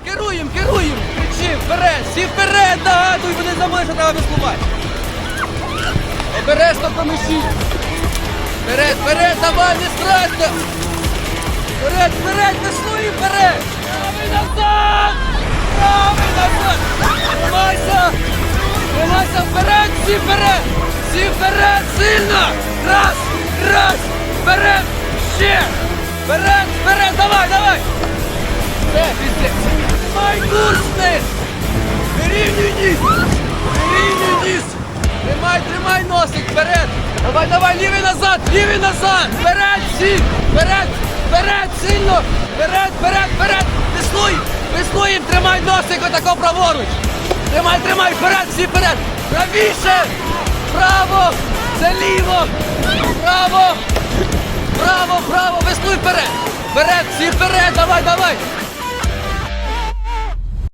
керуємо. Кричи, вперед, всі вперед, нагадуй, вони забули, що треба веслувати. Обережно по миші. Вперед, давай, не страшно. Вперед, веслуй, вперед. Правий назад. Тримайся, вперед, всі вперед, сильно. Раз, вперед, ще. Вперед, давай. Все, піздець. Тримай курс вниз. Вирівнюй ніс. Тримай носик, вперед. Давай, лівий назад. Вперед, всі. Вперед, сильно. Вперед. Веслуєм, тримай носик, отако праворуч. Тримай, вперед, всі вперед. Правіше. Право. Це ліво. Право. Веслуй вперед. Всі вперед, давай.